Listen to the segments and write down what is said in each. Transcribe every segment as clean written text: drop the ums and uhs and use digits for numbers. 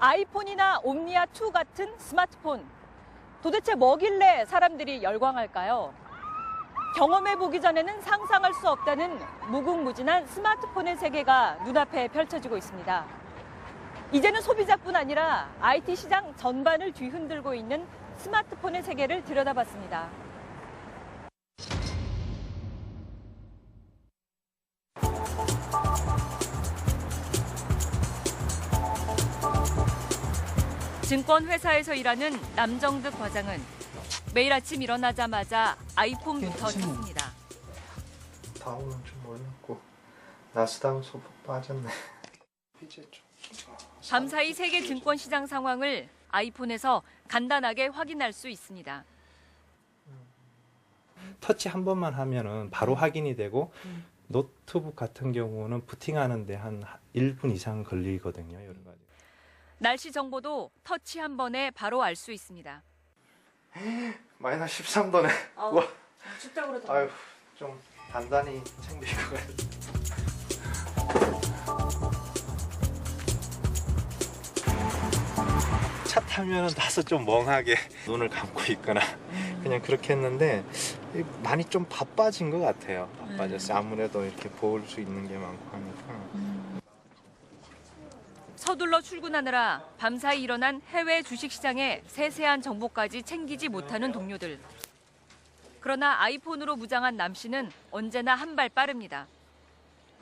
아이폰이나 옴니아2 같은 스마트폰. 도대체 뭐길래 사람들이 열광할까요? 경험해보기 전에는 상상할 수 없다는 무궁무진한 스마트폰의 세계가 눈앞에 펼쳐지고 있습니다. 이제는 소비자뿐 아니라 IT 시장 전반을 뒤흔들고 있는 스마트폰의 세계를 들여다봤습니다. 증권회사에서 일하는 남정득 과장은 매일 아침 일어나자마자 아이폰부터 찾습니다. 다우는 좀 올렸고 나스닥은 소폭 빠졌네. 이제 좀 밤사이 세계 증권 시장 상황을 아이폰에서 간단하게 확인할 수 있습니다. 터치 한 번만 하면은 바로 확인이 되고 노트북 같은 경우는 부팅하는데 한 1분 이상 걸리거든요. 여러 가지. 날씨 정보도 터치 한 번에 바로 알 수 있습니다. 마이너스 13도네. 와. 춥다고 그러더라고요. 아유, 좀 단단히 챙길 것 같아. 차 타면은 다소 좀 멍하게 눈을 감고 있거나 그냥 그렇게 했는데 많이 좀 바빠진 것 같아요. 바빠졌어요. 아무래도 이렇게 볼 수 있는 게 많고 하니까. 서둘러 출근하느라 밤사이 일어난 해외 주식시장의 세세한 정보까지 챙기지 못하는 동료들. 그러나 아이폰으로 무장한 남 씨는 언제나 한 발 빠릅니다.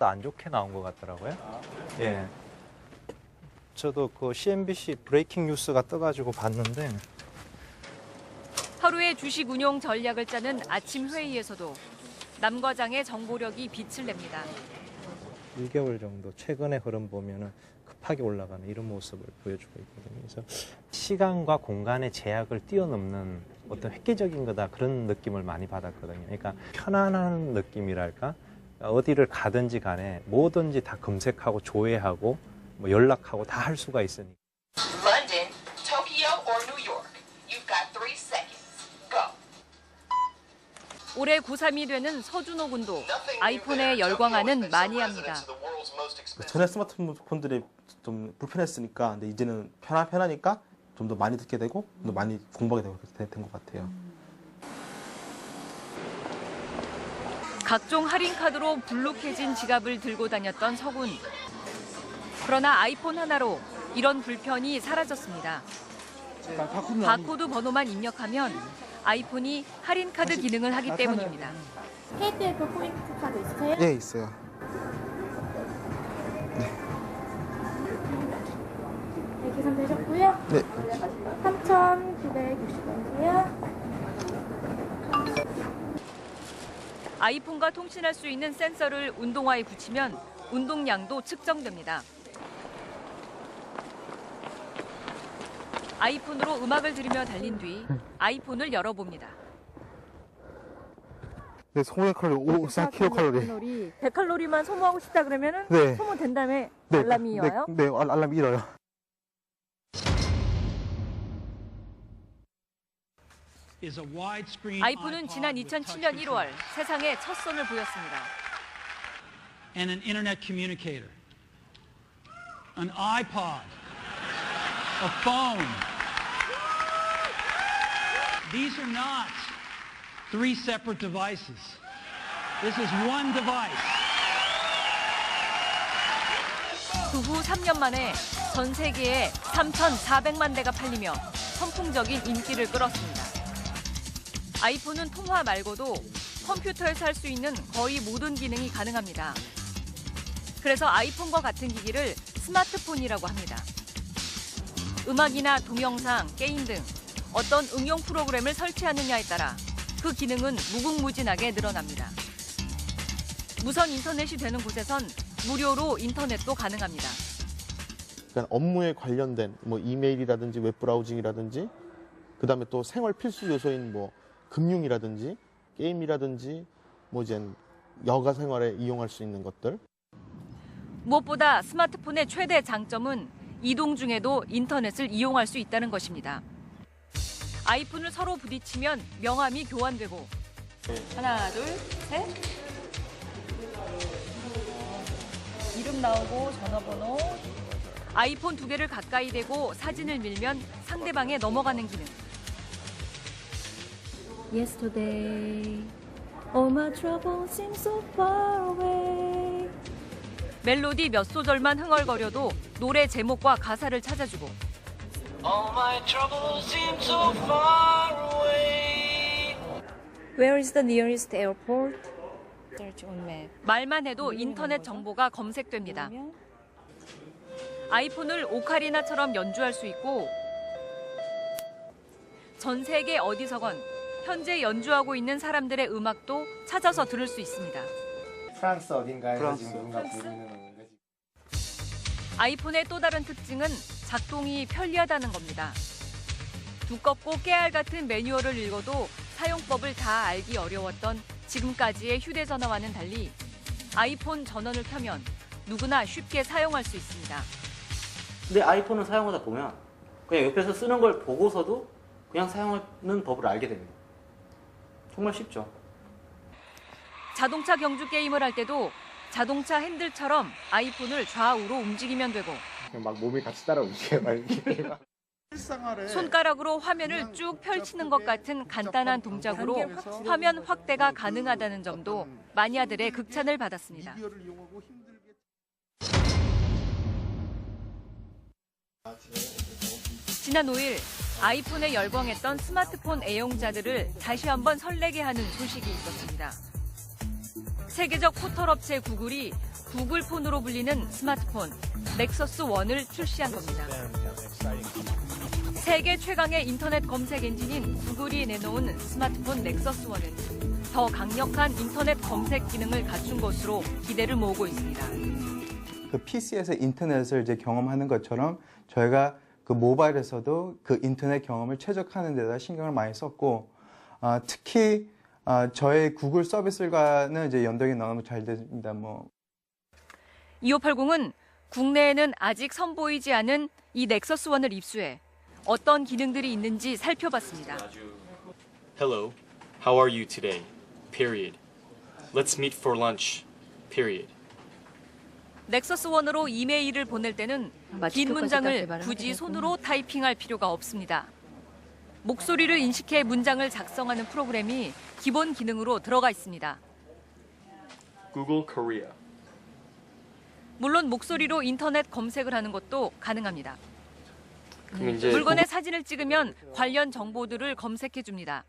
안 좋게 나온 것 같더라고요. 예. 저도 그 CNBC 브레이킹 뉴스가 떠가지고 봤는데 하루의 주식 운용 전략을 짜는 아침 회의에서도 남 과장의 정보력이 빛을 냅니다. 1개월 정도 최근의 흐름 보면은 급하게 올라가는 이런 모습을 보여주고 있거든요. 그래서 시간과 공간의 제약을 뛰어넘는 어떤 획기적인 거다 그런 느낌을 많이 받았거든요. 그러니까 편안한 느낌이랄까? 어디를 가든지 간에 뭐든지 다 검색하고 조회하고 뭐 연락하고 다 할 수가 있으니까. London, Tokyo or New York. You've got 3 seconds. Go. 올해 고3이 되는 서준호 군도 아이폰에 열광하는 마니아입니다. 전에 스마트폰들이 좀 불편했으니까 근데 이제는 편하니까 좀 더 많이 듣게 되고 좀 더 많이 공부하게 된 것 같아요. 각종 할인 카드로 불룩해진 지갑을 들고 다녔던 서군. 그러나 아이폰 하나로 이런 불편이 사라졌습니다. 바코드 번호만 입력하면 아이폰이 할인 카드 기능을 하기 때문입니다. KTF 포인트 카드 있으세요? 네, 있어요. 네, 계산되셨고요. 네. 3,960원이세요. 아이폰과 통신할 수 있는 센서를 운동화에 붙이면 운동량도 측정됩니다. 아이폰으로 음악을 들으며 달린 뒤 아이폰을 열어봅니다. 네, 소모의 칼로리 54kcal. 100칼로리만 소모하고 싶다 그러면은 네. 소모된 다음에 네, 알람이 와요? 네, 알람이 일어요. 아이폰은 지난 2007년 1월 세상에 첫 손을 보였습니다. And an internet communicator, an iPod, a phone. These are not 3 separate devices. This is one device. 그 후 3년 만에 전 세계에 3,400만 대가 팔리며 선풍적인 인기를 끌었습니다. 아이폰은 통화 말고도 컴퓨터에서 할 수 있는 거의 모든 기능이 가능합니다. 그래서 아이폰과 같은 기기를 스마트폰이라고 합니다. 음악이나 동영상, 게임 등 어떤 응용 프로그램을 설치하느냐에 따라 그 기능은 무궁무진하게 늘어납니다. 무선 인터넷이 되는 곳에선 무료로 인터넷도 가능합니다. 그러니까 업무에 관련된 뭐 이메일이라든지 웹브라우징이라든지 그다음에 또 생활 필수 요소인 뭐 금융이라든지 게임이라든지 뭐 이제 여가 생활에 이용할 수 있는 것들. 무엇보다 스마트폰의 최대 장점은 이동 중에도 인터넷을 이용할 수 있다는 것입니다. 아이폰을 서로 부딪히면 명함이 교환되고 하나, 둘, 셋. 이름 나오고 전화번호. 아이폰 2개를 가까이 대고 사진을 밀면 상대방에 넘어가는 기능. Yesterday, all my troubles seem so far away. 멜로디 몇 소절만 흥얼거려도 노래 제목과 가사를 찾아주고 All my troubles seem so far away. Where is the nearest airport? Search on map. 말만 해도 인터넷 정보가 검색됩니다. 아이폰을 오카리나처럼 연주할 수 있고 전 세계 어디서건 현재 연주하고 있는 사람들의 음악도 찾아서 들을 수 있습니다. 프랑스 어딘가에서 지금 누군가 부르는 건데. 아이폰의 또 다른 특징은 작동이 편리하다는 겁니다. 두껍고 깨알 같은 매뉴얼을 읽어도 사용법을 다 알기 어려웠던 지금까지의 휴대전화와는 달리 아이폰 전원을 켜면 누구나 쉽게 사용할 수 있습니다. 근데 아이폰을 사용하다 보면 그냥 옆에서 쓰는 걸 보고서도 그냥 사용하는 법을 알게 됩니다. 정말 쉽죠. 자동차 경주 게임을 할 때도 자동차 핸들처럼 아이폰을 좌우로 움직이면 되고 막 몸이 같이 따라 움직여요. 막 이렇게. 손가락으로 화면을 쭉 펼치는 것 같은 간단한 동작으로 화면 확대가 가능하다는 점도 마니아들의 극찬을 받았습니다. 지난 5일 아이폰에 열광했던 스마트폰 애용자들을 다시 한번 설레게 하는 소식이 있었습니다. 세계적 포털 업체 구글이 구글폰으로 불리는 스마트폰 넥서스 1을 출시한 겁니다. 세계 최강의 인터넷 검색 엔진인 구글이 내놓은 스마트폰 넥서스 1은 더 강력한 인터넷 검색 기능을 갖춘 것으로 기대를 모으고 있습니다. 그 PC에서 인터넷을 이제 경험하는 것처럼 저희가 그 모바일에서도 그 인터넷 경험을 최적화하는 데다 신경을 많이 썼고 특히 저희 구글 서비스과는 이제 연동이 너무 잘 됩니다. 2580은 국내에는 아직 선보이지 않은 이 넥서스 1을 입수해 어떤 기능들이 있는지 살펴봤습니다. Hello, how are you today? Period. Let's meet for lunch. Period. 넥서스 1으로 이메일을 보낼 때는 긴 문장을 굳이 손으로 타이핑할 필요가 없습니다. 목소리를 인식해 문장을 작성하는 프로그램이 기본 기능으로 들어가 있습니다. Google Korea. 물론 목소리로 인터넷 검색을 하는 것도 가능합니다. 그럼 이제 물건의 사진을 찍으면 관련 정보들을 검색해 줍니다.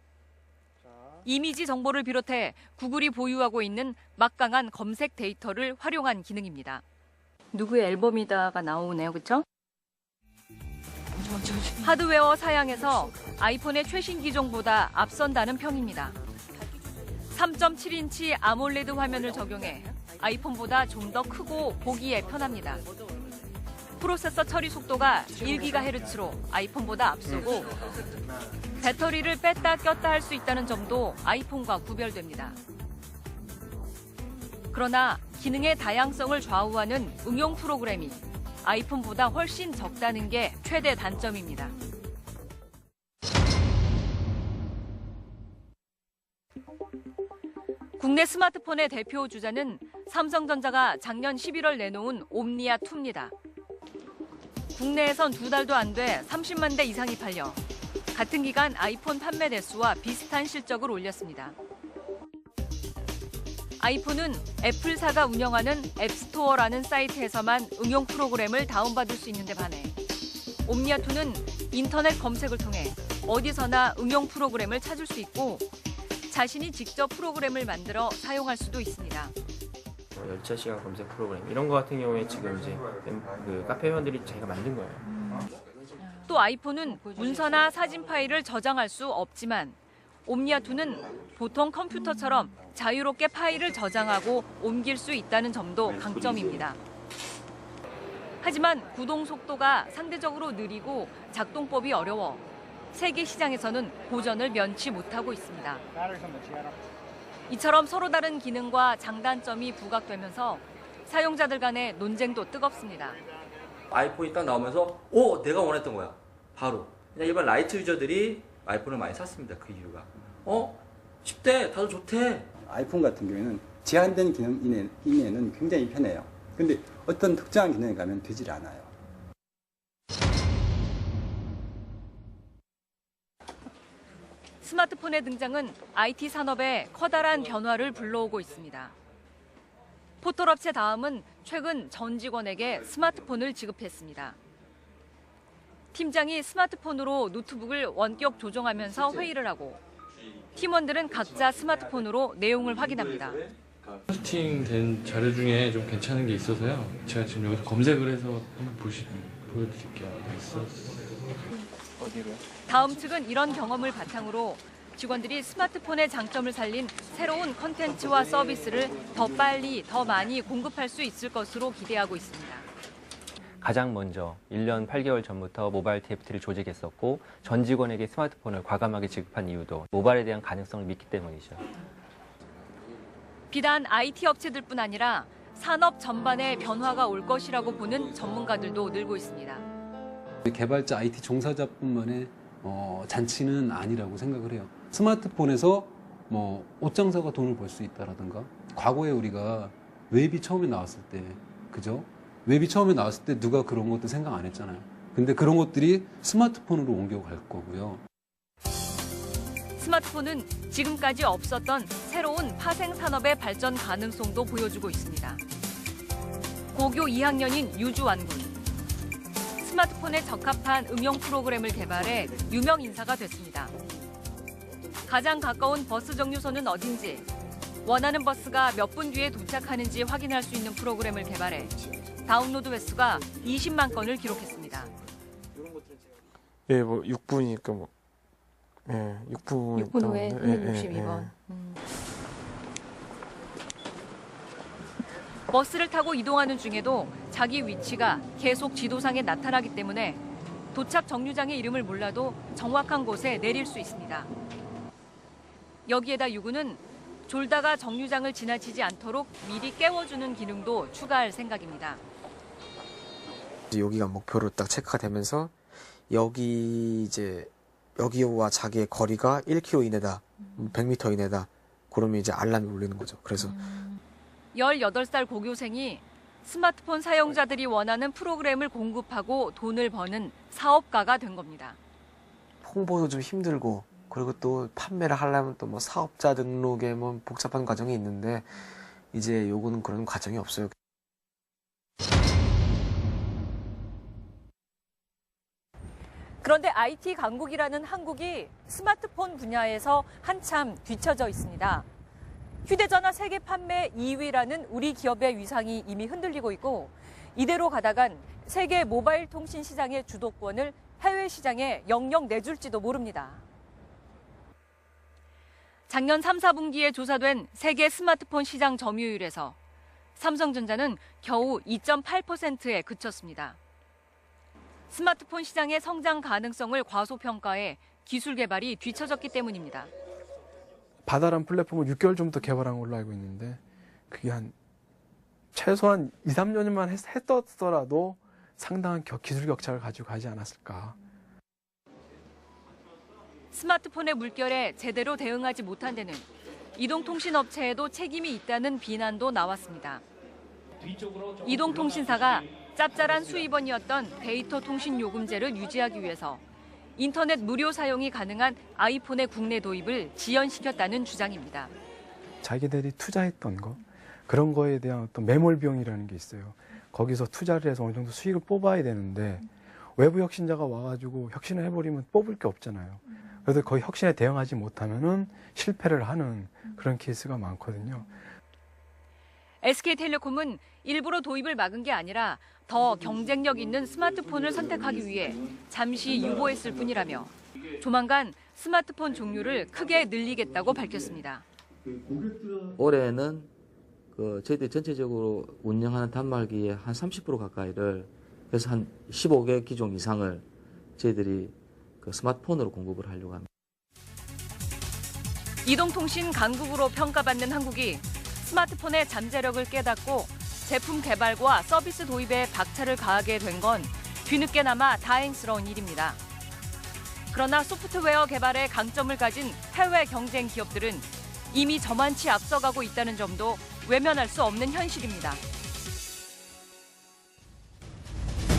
이미지 정보를 비롯해 구글이 보유하고 있는 막강한 검색 데이터를 활용한 기능입니다. 누구의 앨범이다가 나오네요, 그렇죠? 하드웨어 사양에서 아이폰의 최신 기종보다 앞선다는 평입니다. 3.7인치 아몰레드 화면을 적용해 아이폰보다 좀 더 크고 보기에 편합니다. 프로세서 처리 속도가 1GHz로 아이폰보다 앞서고 배터리를 뺐다 꼈다 할 수 있다는 점도 아이폰과 구별됩니다. 그러나 기능의 다양성을 좌우하는 응용 프로그램이 아이폰보다 훨씬 적다는 게 최대 단점입니다. 국내 스마트폰의 대표 주자는 삼성전자가 작년 11월 내놓은 옴니아2입니다. 국내에선 2달도 안 돼 30만 대 이상이 팔려 같은 기간 아이폰 판매 대수와 비슷한 실적을 올렸습니다. 아이폰은 애플사가 운영하는 앱스토어라는 사이트에서만 응용 프로그램을 다운받을 수 있는데 반해 옴니아2는 인터넷 검색을 통해 어디서나 응용 프로그램을 찾을 수 있고 자신이 직접 프로그램을 만들어 사용할 수도 있습니다. 열차 시간 검색 프로그램 이런 거 같은 경우에 지금 이제 그 카페 회원들이 자기가 만든 거예요. 또 아이폰은 문서나 사진 파일을 저장할 수 없지만 옴니아2는 보통 컴퓨터처럼 자유롭게 파일을 저장하고 옮길 수 있다는 점도 강점입니다. 하지만 구동 속도가 상대적으로 느리고 작동법이 어려워 세계 시장에서는 고전을 면치 못하고 있습니다. 이처럼 서로 다른 기능과 장단점이 부각되면서 사용자들 간의 논쟁도 뜨겁습니다. 아이폰이 딱 나오면서 내가 원했던 거야. 바로. 그냥 일반 라이트 유저들이 아이폰을 많이 샀습니다. 그 이유가. 쉽대. 다들 좋대. 아이폰 같은 경우에는 제한된 기능 이내는 굉장히 편해요. 근데 어떤 특정한 기능에 가면 되질 않아요. 스마트폰의 등장은 IT 산업에 커다란 변화를 불러오고 있습니다. 포털업체 다음은 최근 전 직원에게 스마트폰을 지급했습니다. 팀장이 스마트폰으로 노트북을 원격 조종하면서 회의를 하고 팀원들은 각자 스마트폰으로 내용을 확인합니다. 포스팅된 자료 중에 좀 괜찮은 게 있어서요. 제가 지금 여기서 검색을 해서 한번 보여드릴게요. 어디로요? 다음 측은 이런 경험을 바탕으로 직원들이 스마트폰의 장점을 살린 새로운 컨텐츠와 서비스를 더 빨리, 더 많이 공급할 수 있을 것으로 기대하고 있습니다. 가장 먼저 1년 8개월 전부터 모바일 TFT를 조직했었고 전 직원에게 스마트폰을 과감하게 지급한 이유도 모바일에 대한 가능성을 믿기 때문이죠. 비단 IT 업체들뿐 아니라 산업 전반에 변화가 올 것이라고 보는 전문가들도 늘고 있습니다. 개발자 IT 종사자뿐만의 잔치는 아니라고 생각을 해요. 스마트폰에서 옷 장사가 돈을 벌 수 있다라든가 과거에 우리가 웹이 처음에 나왔을 때 그죠? 웹이 처음에 나왔을 때 누가 그런 것도 생각 안 했잖아요. 근데 그런 것들이 스마트폰으로 옮겨갈 거고요. 스마트폰은 지금까지 없었던 새로운 파생 산업의 발전 가능성도 보여주고 있습니다. 고교 2학년인 유주완군. 스마트폰에 적합한 응용 프로그램을 개발해 유명 인사가 됐습니다. 가장 가까운 버스 정류소는 어딘지, 원하는 버스가 몇 분 뒤에 도착하는지 확인할 수 있는 프로그램을 개발해 다운로드 횟수가 20만 건을 기록했습니다. 예, 6분이니까 6분 후에 62번. 버스를 타고 이동하는 중에도 자기 위치가 계속 지도상에 나타나기 때문에 도착 정류장의 이름을 몰라도 정확한 곳에 내릴 수 있습니다. 여기에다 유구는 졸다가 정류장을 지나치지 않도록 미리 깨워주는 기능도 추가할 생각입니다. 여기가 목표로 딱 체크가 되면서 여기와 자기의 거리가 1km 이내다, 100m 이내다. 그러면 이제 알람이 울리는 거죠. 그래서 18살 고교생이 스마트폰 사용자들이 원하는 프로그램을 공급하고 돈을 버는 사업가가 된 겁니다. 홍보도 좀 힘들고 그리고 또 판매를 하려면 또 사업자 등록에 복잡한 과정이 있는데 이제 요거는 그런 과정이 없어요. 그런데 IT 강국이라는 한국이 스마트폰 분야에서 한참 뒤처져 있습니다. 휴대전화 세계 판매 2위라는 우리 기업의 위상이 이미 흔들리고 있고 이대로 가다간 세계 모바일 통신 시장의 주도권을 해외 시장에 영영 내줄지도 모릅니다. 작년 3, 4분기에 조사된 세계 스마트폰 시장 점유율에서 삼성전자는 겨우 2.8%에 그쳤습니다. 스마트폰 시장의 성장 가능성을 과소평가해 기술 개발이 뒤처졌기 때문입니다. 바다란 플랫폼을 6개월 전부터 개발한 걸로 알고 있는데 그게 최소한 2, 3년만 했었더라도 상당한 기술 격차를 가지고 가지 않았을까. 스마트폰의 물결에 제대로 대응하지 못한 데는 이동통신업체에도 책임이 있다는 비난도 나왔습니다. 이동통신사가 짭짤한 수입원이었던 데이터 통신 요금제를 유지하기 위해서 인터넷 무료 사용이 가능한 아이폰의 국내 도입을 지연시켰다는 주장입니다. 자기들이 투자했던 거 그런 거에 대한 어떤 매몰 비용이라는 게 있어요. 거기서 투자를 해서 어느 정도 수익을 뽑아야 되는데 외부 혁신자가 와가지고 혁신을 해버리면 뽑을 게 없잖아요. 그래서 거의 혁신에 대응하지 못하면은 실패를 하는 그런 케이스가 많거든요. SK텔레콤은 일부러 도입을 막은 게 아니라 더 경쟁력 있는 스마트폰을 선택하기 위해 잠시 유보했을 뿐이라며 조만간 스마트폰 종류를 크게 늘리겠다고 밝혔습니다. 올해는 저희들이 전체적으로 운영하는 단말기의 한 30% 가까이를 그래서 한 15개 기종 이상을 저희들이 스마트폰으로 공급을 하려고 합니다. 이동통신 강국으로 평가받는 한국이 스마트폰의 잠재력을 깨닫고 제품 개발과 서비스 도입에 박차를 가하게 된 건 뒤늦게나마 다행스러운 일입니다. 그러나 소프트웨어 개발에 강점을 가진 해외 경쟁 기업들은 이미 저만치 앞서가고 있다는 점도 외면할 수 없는 현실입니다.